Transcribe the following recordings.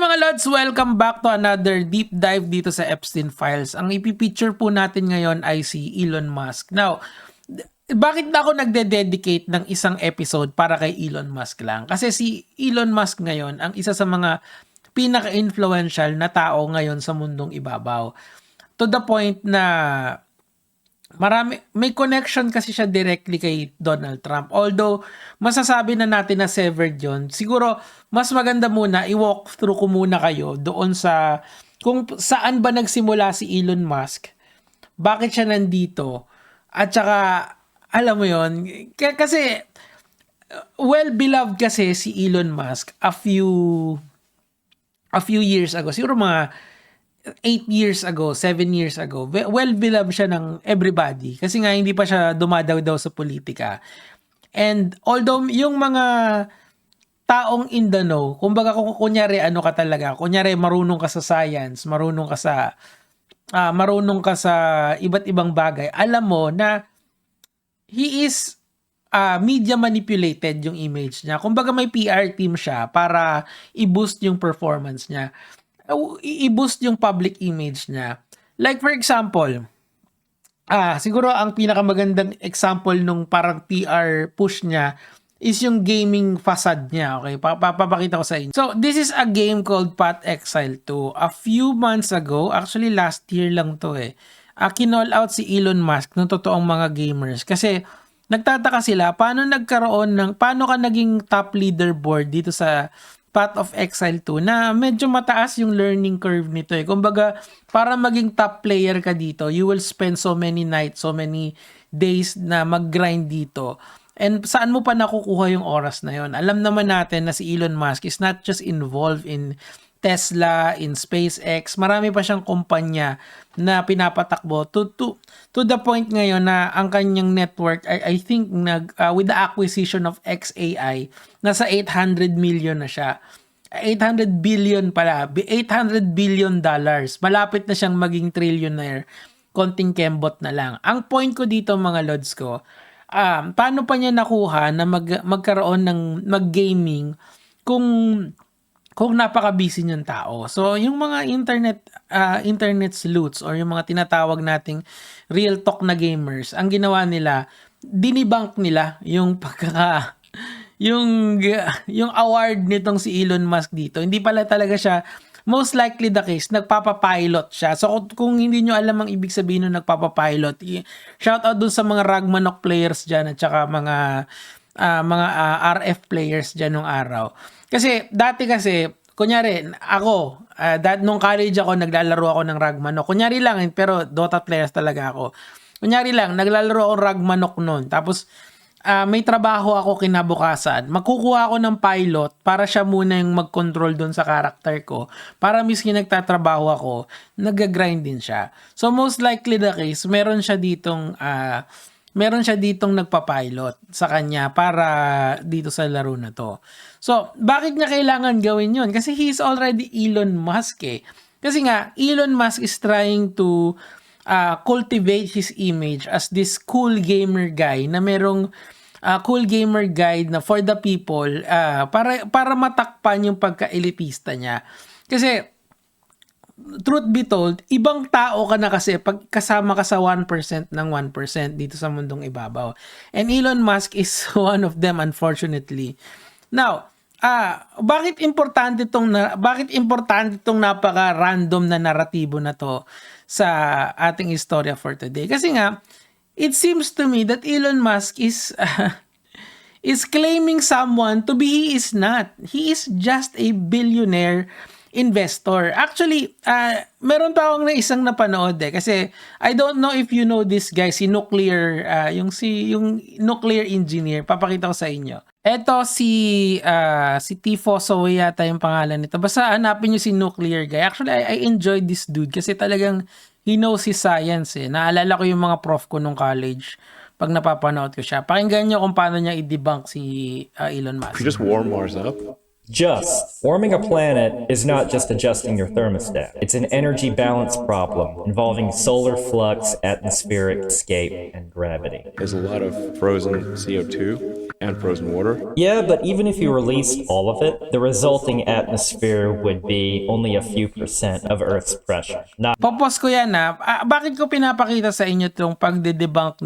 mga Lods, welcome back to another deep dive dito sa Epstein Files. Ang ipipicture po natin ngayon ay si Elon Musk. Now, bakit ako nagde-dedicate ng isang episode para kay Elon Musk lang? Kasi si Elon Musk ngayon ang isa sa mga pinaka-influential na tao ngayon sa mundong ibabaw. To the point na may connection kasi siya directly kay Donald Trump. Although, masasabi na natin na severed yun. Siguro, mas maganda muna, i-walk through ko muna kayo doon sa kung saan ba nagsimula si Elon Musk, bakit siya nandito, at saka, alam mo yon kasi, well-beloved kasi si Elon Musk a few years ago. Siguro mga 8 years ago, 7 years ago, well-beloved siya ng everybody. Kasi nga, hindi pa siya dumadaw-daw sa politika. And although yung mga taong in the know, kumbaga kung kunyari ano ka talaga, kunyari marunong ka sa science, marunong ka sa iba't ibang bagay, alam mo na he is media manipulated yung image niya. Kumbaga may PR team siya para i-boost yung performance niya. I-boost yung public image niya. Like for example, siguro ang pinakamagandang example nung parang PR push niya is yung gaming facade niya. Okay, papakita ko sa inyo. So, this is a game called Path Exile 2. A few months ago, actually last year lang to kinall out si Elon Musk ng totoong mga gamers. Kasi, nagtataka sila, paano ka naging top leaderboard dito sa Path of Exile 2 na medyo mataas yung learning curve nito Kumbaga, para maging top player ka dito, you will spend so many nights, so many days na mag-grind dito. And saan mo pa nakukuha yung oras na yon? Alam naman natin na si Elon Musk is not just involved in Tesla, in SpaceX. Marami pa siyang kumpanya na pinapatakbo to the point ngayon na ang kanyang network, I think with the acquisition of XAI, nasa 800 million na siya. 800 billion pala. 800 billion dollars. Malapit na siyang maging trillionaire. Konting kembot na lang. Ang point ko dito mga Lods ko, paano pa niya nakuha na magkaroon ng mag-gaming kung napaka-busy niyang tao. So, yung mga internet sleuths or yung mga tinatawag nating real talk na gamers, ang ginawa nila, dinibunk nila yung yung award nitong si Elon Musk dito. Hindi pala talaga siya, most likely the case, nagpapapilot siya. So, kung hindi nyo alam ang ibig sabihin ng nagpapapilot, shout out dun sa mga Ragmanok players dyan at saka mga RF players dyan nung araw. Kasi, kunyari, ako, nung college ako, naglalaro ako ng Ragmanok. Kunyari lang, pero Dota players talaga ako. Kunyari lang, naglalaro ako Ragmanok noon. Tapos, may trabaho ako kinabukasan. Magkukuha ako ng pilot para siya muna yung mag-control doon sa character ko. Para miski nagtatrabaho ako, nag-grind din siya. So, most likely the case, meron siya ditong nagpa-pilot sa kanya para dito sa laro na to. So, bakit niya kailangan gawin yun? Kasi he is already Elon Musk Kasi nga, Elon Musk is trying to cultivate his image as this cool gamer guy na merong cool gamer guide na for the people para matakpan yung pagka-elitista niya. Kasi, truth be told, ibang tao ka na kasi pag kasama ka sa 1% ng 1% dito sa mundong ibabaw. And Elon Musk is one of them, unfortunately. Now, bakit importante tong napaka-random na naratibo na to sa ating istorya for today? Kasi nga, it seems to me that Elon Musk is claiming someone to be he is not. He is just a billionaire investor. Actually, meron pa akong isang napanood kasi I don't know if you know this guy, si Nuclear, yung nuclear engineer. Papakita ko sa inyo. Eto si Tifoso yata yung pangalan nito. Basta hanapin niyo si Nuclear guy. Actually, I enjoyed this dude kasi talagang he knows his science Naalala ko yung mga prof ko nung college pag napapanood ko siya. Pakinggan niyo kung paano niya i-debunk si Elon Musk. You just warm Mars up? Just. Warming a planet is not just adjusting your thermostat. It's an energy balance problem involving solar flux, atmospheric escape, and gravity. There's a lot of frozen CO2. and frozen water. Yeah, but even if you released all of it, the resulting atmosphere would be only a few percent of Earth's pressure. Not Popos ko yan ha. Bakit ko pinapakita sa inyo itong pagde-debunk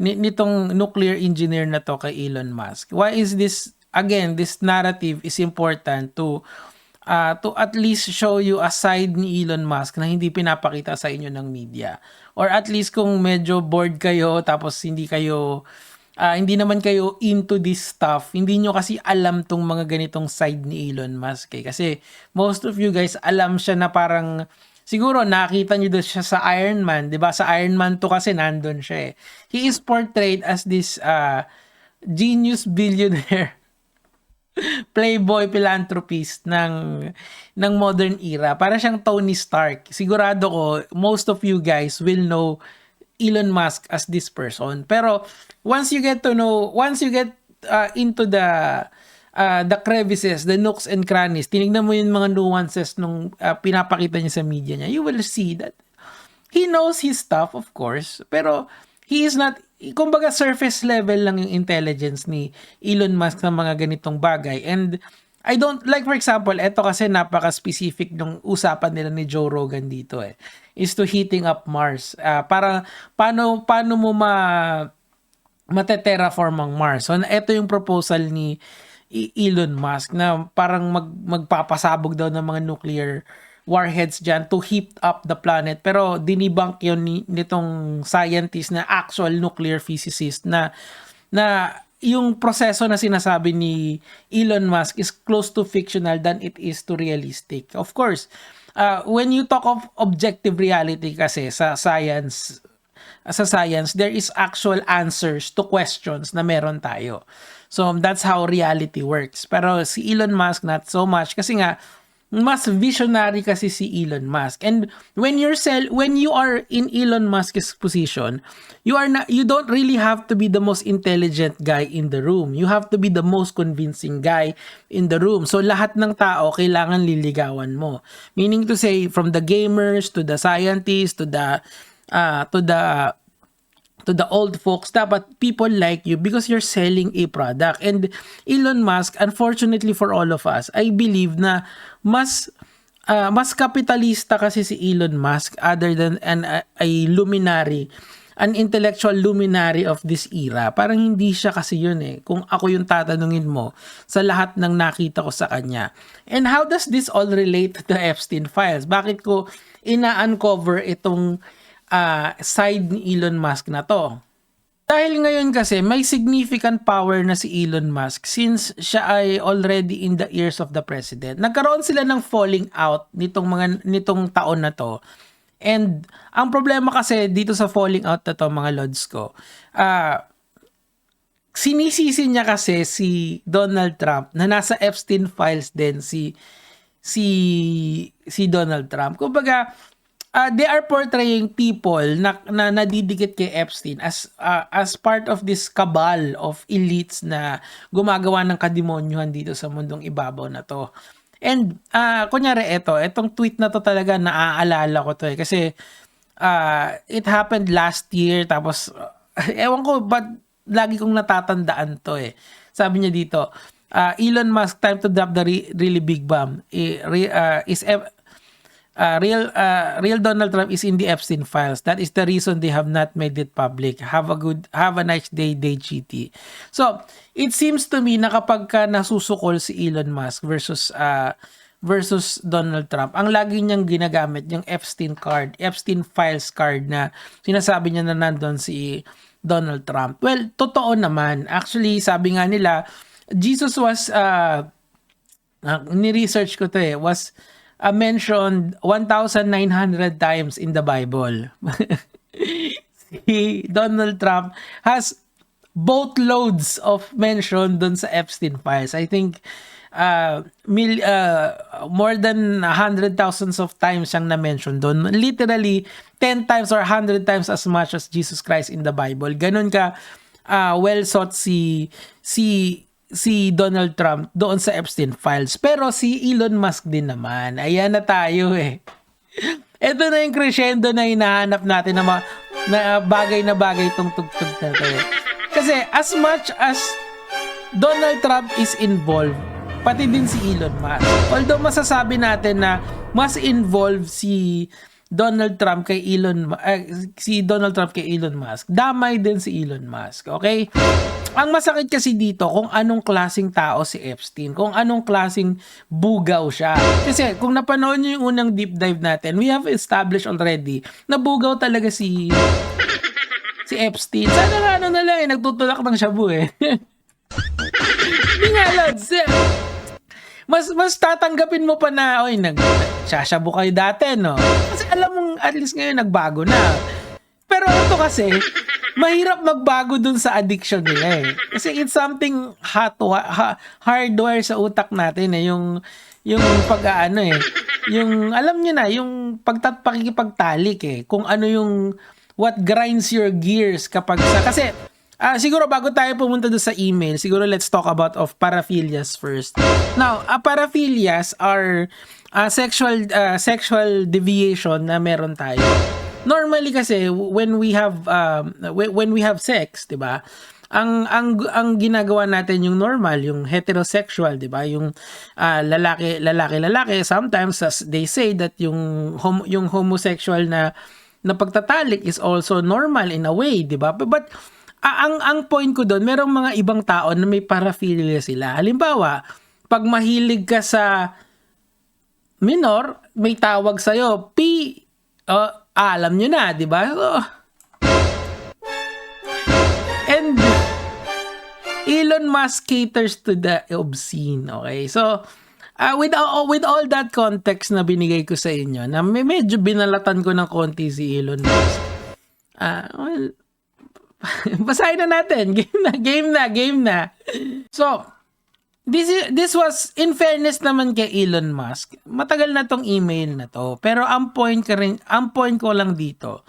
nitong nuclear engineer na to kay Elon Musk? Why is this, again, this narrative is important to at least show you a side ni Elon Musk na hindi pinapakita sa inyo ng media. Or at least kung medyo bored kayo tapos hindi naman kayo into this stuff, hindi nyo kasi alam tong mga ganitong side ni Elon Musk eh. Kasi most of you guys alam siya na parang siguro nakita nyo doon siya sa Iron Man, 'di ba? Sa Iron Man 2 kasi nandun siya eh. He is portrayed as this genius billionaire playboy philanthropist ng modern era. Para siyang Tony Stark. Sigurado ko most of you guys will know Elon Musk as this person. Pero once you get into the crevices, the nooks and crannies, tinignan mo yung mga nuances nung pinapakita niya sa media niya, you will see that he knows his stuff, of course, pero he is not, kumbaga surface level lang yung intelligence ni Elon Musk sa mga ganitong bagay. And I don't, like for example, eto kasi napaka-specific nung usapan nila ni Joe Rogan dito eh, is to heating up Mars. Para, paano mo mateterraform ang Mars. So, eto yung proposal ni Elon Musk na parang magpapasabog daw ng mga nuclear warheads dyan to heat up the planet. Pero dinibunk yun nitong scientist na actual nuclear physicist na yung proseso na sinasabi ni Elon Musk is close to fictional than it is to realistic. Of course, when you talk of objective reality kasi sa science, there is actual answers to questions na meron tayo. So that's how reality works. Pero si Elon Musk not so much kasi nga mas visionary kasi si Elon Musk. And when you are in Elon Musk's position, you don't really have to be the most intelligent guy in the room. You have to be the most convincing guy in the room. So lahat ng tao kailangan liligawan mo. Meaning to say, from the gamers to the scientists to the old folks, dapat people like you because you're selling a product. And Elon Musk, unfortunately for all of us, I believe na mas kapitalista kasi si Elon Musk other than a luminary, an intellectual luminary of this era. Parang hindi siya kasi yun eh. Kung ako yung tatanungin mo sa lahat ng nakita ko sa kanya. And how does this all relate to the Epstein files? Bakit ko ina-uncover itong side ni Elon Musk na to? Dahil ngayon kasi may significant power na si Elon Musk since siya ay already in the ears of the president. Nagkaroon sila ng falling out nitong taon na to. And ang problema kasi dito sa falling out na to, mga lods ko, sinisisi niya kasi si Donald Trump na nasa Epstein files din si Donald Trump. Kumbaga, they are portraying people na nadidikit kay Epstein as part of this cabal of elites na gumagawa ng kademonyuhan dito sa mundong ibabaw na to. And kunyari etong tweet na to talaga naaalala ko to eh kasi it happened last year tapos ewan ko but lagi kong natatandaan to eh. Sabi niya dito, Elon Musk, time to drop the really big bomb. Real Donald Trump is in the Epstein files. That is the reason they have not made it public. Have a nice day, GT. So, it seems to me na kapag ka nasusukol si Elon Musk versus Donald Trump, ang lagi niyang ginagamit yung Epstein files card na sinasabi niya na nandun si Donald Trump. Well, totoo naman. Actually, sabi nga nila, Jesus was ni-research ko to eh, was mentioned 1,900 times in the Bible. Si Donald Trump has boatloads of mention dun sa Epstein files. I think more than 100,000 of times siyang na-mention dun. Literally 10 times or 100 times as much as Jesus Christ in the Bible. Ganun ka well sought si Donald Trump doon sa Epstein files. Pero si Elon Musk din naman. Ayan na tayo eh. Ito na yung crescendo na hinahanap natin na bagay itong tugtog na to. Kasi as much as Donald Trump is involved, pati din si Elon Musk. Although masasabi natin na mas involved si Donald Trump kay Elon Musk. Damay din si Elon Musk, okay? Ang masakit kasi dito kung anong klaseng tao si Epstein, kung anong klaseng bugaw siya. Kasi kung napanood niyo yung unang deep dive natin, we have established already na bugaw talaga si Epstein. Sana nga ano na lang nagtutulak ng shabu eh. Hindi nga Lods. Mas tatanggapin mo pa na, oy, nagsashabu kayo dati, no? Kasi alam mong at least ngayon nagbago na. Pero ito kasi, mahirap magbago dun sa addiction nila eh. Kasi it's something hardware sa utak natin eh. Yung pag-ano eh. Yung, alam nyo na, yung pakikipagtalik eh. Kung ano yung, what grinds your gears kapag kasi, siguro bago tayo pumunta doon sa email, siguro let's talk about of paraphilias first. Now, paraphilias are sexual deviation na meron tayo. Normally kasi when we have sex, 'di ba? Ang ginagawa natin yung normal, yung heterosexual, 'di ba? Yung lalaki. Sometimes as they say that yung homosexual na pagtatalik is also normal in a way, 'di ba? But ang point ko doon, merong mga ibang tao na may paraphilia sila. Halimbawa, pag mahilig ka sa minor, may tawag sa'yo, alam nyo na, di ba? So, and Elon Musk caters to the obscene, okay? So, with all that context na binigay ko sa inyo, na medyo binalatan ko ng konti si Elon Musk, well, basahin na natin. Game na. So, this was, in fairness naman kay Elon Musk, matagal na tong email na to. Pero ang point ko lang dito,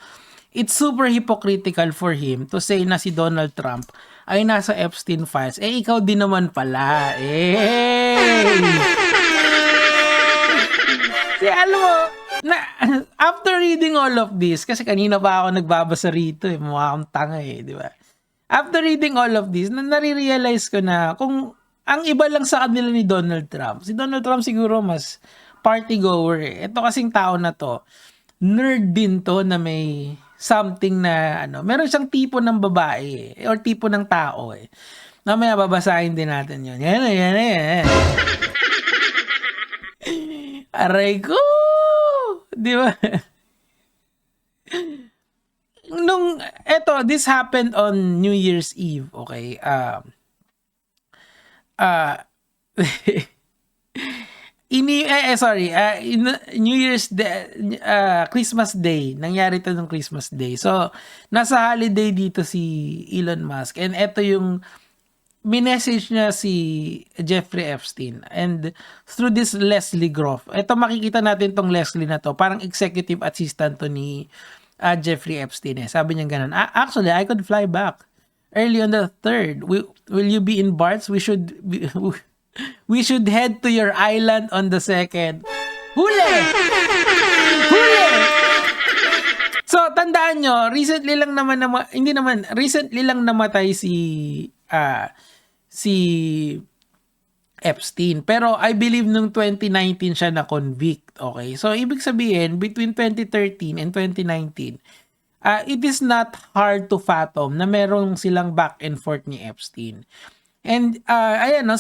it's super hypocritical for him to say na si Donald Trump ay nasa Epstein files. Eh, ikaw din naman pala. Alam mo, after reading all of this, kasi kanina pa ako nagbabasa rito mukha akong tanga di ba? After reading all of this, nare-realize ko na kung ang iba lang sa kanila ni Donald Trump, si Donald Trump siguro mas party goer Ito kasing tao na to, nerd din to na may something na meron siyang tipo ng babae or tipo ng tao Mamaya babasahin din natin yun. Yan. Aray ko! Di ba? This happened on New Year's Eve, okay? New Year's Day, Christmas Day. Nangyari to ng Christmas Day. So, nasa holiday dito si Elon Musk. And ito yung minessage niya si Jeffrey Epstein and through this Leslie Groff. Ito makikita natin tong Leslie na to, parang executive assistant to ni Jeffrey Epstein Sabi niya ganun, actually I could fly back early on the 3rd. Will you be in Barts? We should head to your island on the 2nd. Huli! So tandaan nyo, recently lang namatay si Epstein. Pero I believe nung 2019 siya na-convict. Okay? So, ibig sabihin, between 2013 and 2019, it is not hard to fathom na merong silang back and forth ni Epstein. And,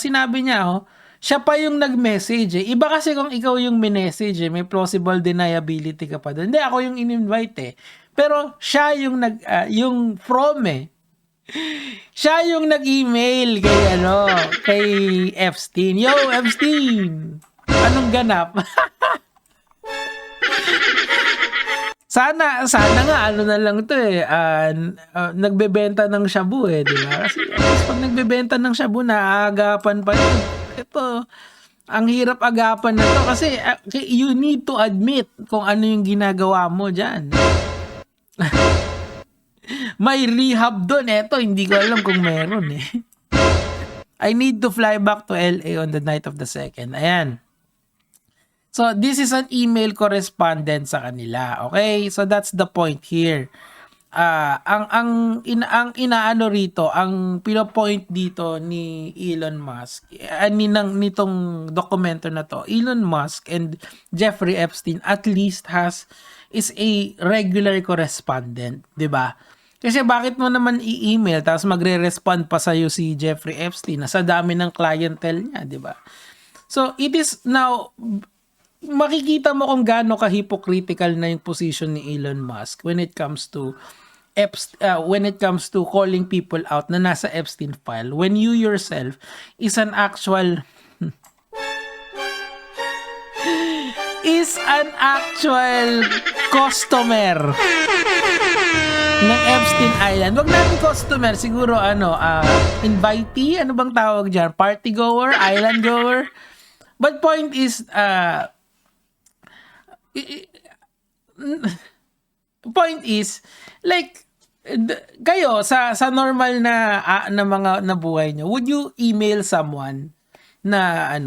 sinabi niya, siya pa yung nag-message Iba kasi kung ikaw yung minessage may plausible deniability ka pa doon. Hindi, ako yung in-invite Pero, siya yung yung from Siya yung nag-email kay Epstein. Yo, Epstein! Anong ganap? Sana nga na lang to nagbebenta ng shabu di ba? Kasi pag nagbebenta ng shabu naaagapan pa yun. Ito, ang hirap agapan na to kasi you need to admit kung ano yung ginagawa mo dyan. May rehab doon. Eto, hindi ko alam kung meron I need to fly back to LA on the night of the 2nd. Ayan. So, this is an email correspondent sa kanila. Okay? So, that's the point here. ang inaano rito, ang pino-point dito ni Elon Musk, nitong dokumento na to, Elon Musk and Jeffrey Epstein at least is a regular correspondent, 'di ba? Kasi bakit mo naman i-email tapos magre-respond pa sa'yo si Jeffrey Epstein na sa dami ng clientele niya, 'di ba? So it is now, makikita mo kung gaano ka-hypocritical na yung position ni Elon Musk when it comes to calling people out na nasa Epstein file when you yourself is an actual customer ng Epstein Island. Wag natin customer, siguro invitee, ano bang tawag diyan? Party goer, island goer. But point is like kayo sa normal na mga nabuhay nyo, would you email someone na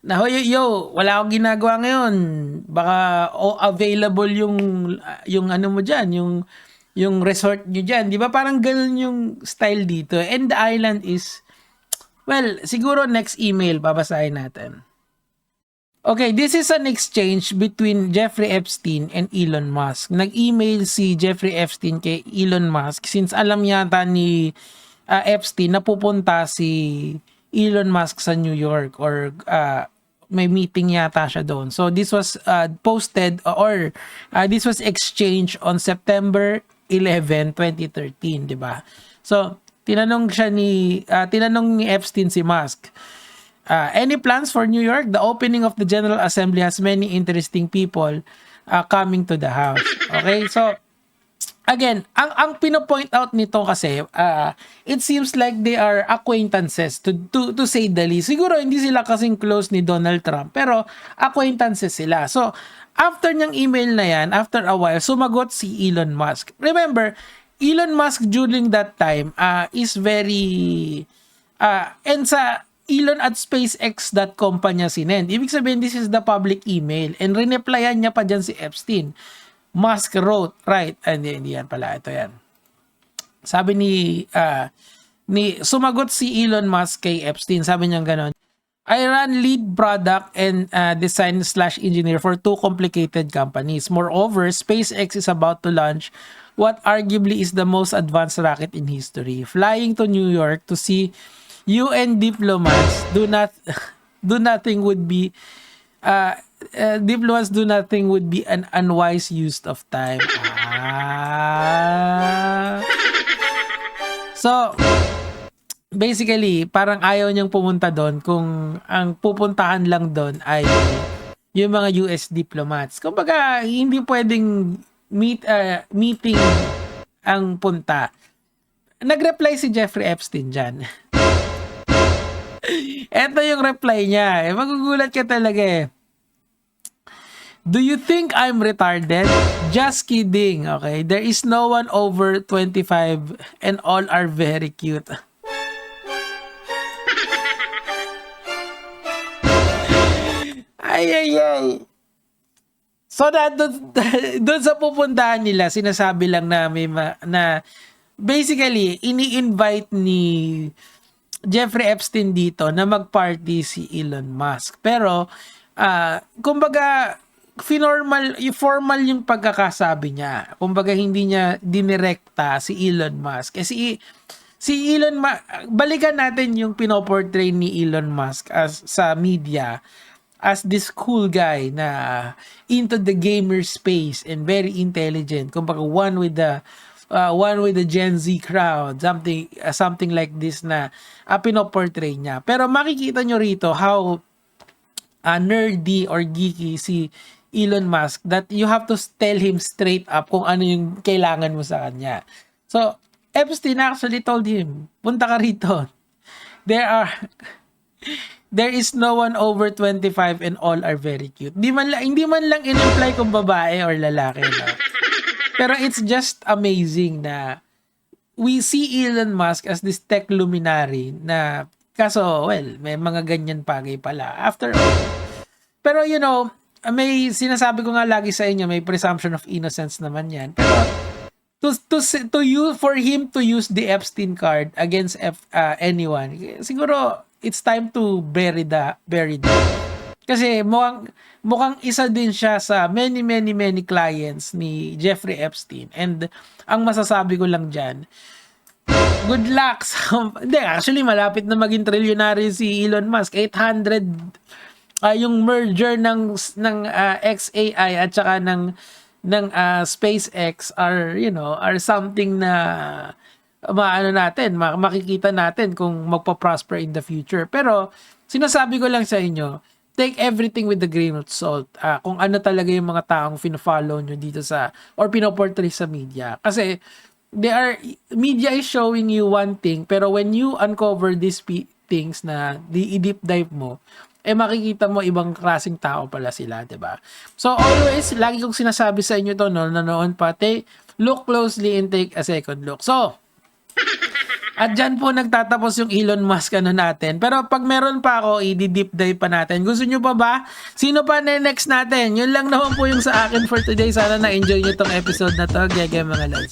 hoy yo, wala akong ginagawa ngayon, baka available yung ano mo diyan, yung resort nyo diyan, di ba? Parang ganun yung style dito. And the island is, well, siguro next email babasahin natin. Okay, this is an exchange between Jeffrey Epstein and Elon Musk. Nag-email si Jeffrey Epstein kay Elon Musk since alam yata ni Epstein na pupunta si Elon Musk sa New York, or may meeting yata siya doon. So this was posted, or this was exchanged on September 11, 2013, di ba? So tinanong ni Epstein si Musk, any plans for New York? The opening of the General Assembly has many interesting people coming to the house. Okay, so again, ang pino-point out nito kasi, it seems like they are acquaintances to say the least. Siguro hindi sila kasing close ni Donald Trump, pero acquaintances sila. So after niyang email na yan, after a while, sumagot si Elon Musk. Remember, Elon Musk during that time is very and sa Elon at SpaceX.com pa niya sinend. Ibig sabihin, this is the public email. And rineplyan niya pa dyan si Epstein. Musk wrote, right? Hindi yan pala. Ito yan. Sabi sumagot si Elon Musk kay Epstein. Sabi niya gano'n, I run lead product and design/engineer for two complicated companies. Moreover, SpaceX is about to launch what arguably is the most advanced rocket in history. Flying to New York to see UN diplomats do nothing would be diplomats do nothing would be an unwise use of time. So basically, parang ayaw niyang pumunta doon kung ang pupuntahan lang doon ay yung mga US diplomats. Kumbaga, hindi pwedeng meeting ang punta. Nag-reply si Jeffrey Epstein dyan. Eto yung reply niya. Magugulat ka talaga eh. Do you think I'm retarded? Just kidding, okay? There is no one over 25 and all are very cute. Ay. So doon sa pupuntahan nila, sinasabi lang na na basically ini-invite ni Jeffrey Epstein dito na mag-party si Elon Musk. Pero kumbaga formal yung pagkakasabi niya. Kumbaga hindi niya dinirekta si Elon Musk. Si Elon Musk, balikan natin yung pinoportray ni Elon Musk sa media as this cool guy na into the gamer space and very intelligent. Kumbaga one with the Gen Z crowd, something like this na pinoportray niya. Pero makikita nyo rito how nerdy or geeky si Elon Musk that you have to tell him straight up kung ano yung kailangan mo sa kanya. So, Epstein actually told him, punta ka rito. There is no one over 25 and all are very cute. Hindi man lang in-imply kung babae or lalaki. No? Pero it's just amazing na we see Elon Musk as this tech luminary na kaso, well, may mga ganyan bagay pala. After all. Pero you know, may sinasabi ko nga lagi sa inyo, may presumption of innocence naman yan. Pero to you for him to use the Epstein card against anyone, siguro it's time to bury that. Kasi mukhang isa din siya sa many clients ni Jeffrey Epstein. And ang masasabi ko lang dyan, good luck. Hindi, actually malapit na maging trilyonary si Elon Musk. 800 yung merger ng XAI at saka ng SpaceX are something na makikita natin kung magpa-prosper in the future. Pero sinasabi ko lang sa inyo, take everything with a grain of salt. Kung ano talaga yung mga taong fino-follow nyo dito or pinoportray sa media. Kasi media is showing you one thing, pero when you uncover these things na i-deep dive mo, makikita mo ibang klaseng tao pala sila, 'di ba? So always, lagi kong sinasabi sa inyo to, no, na noon pa, look closely and take a second look. So, at dyan po nagtatapos yung Elon Musk natin. Pero pag meron pa ako, i-deep dive pa natin. Gusto nyo pa ba? Sino pa next natin? Yun lang naman po yung sa akin for today. Sana na-enjoy nyo tong episode na to. Gege mga lods.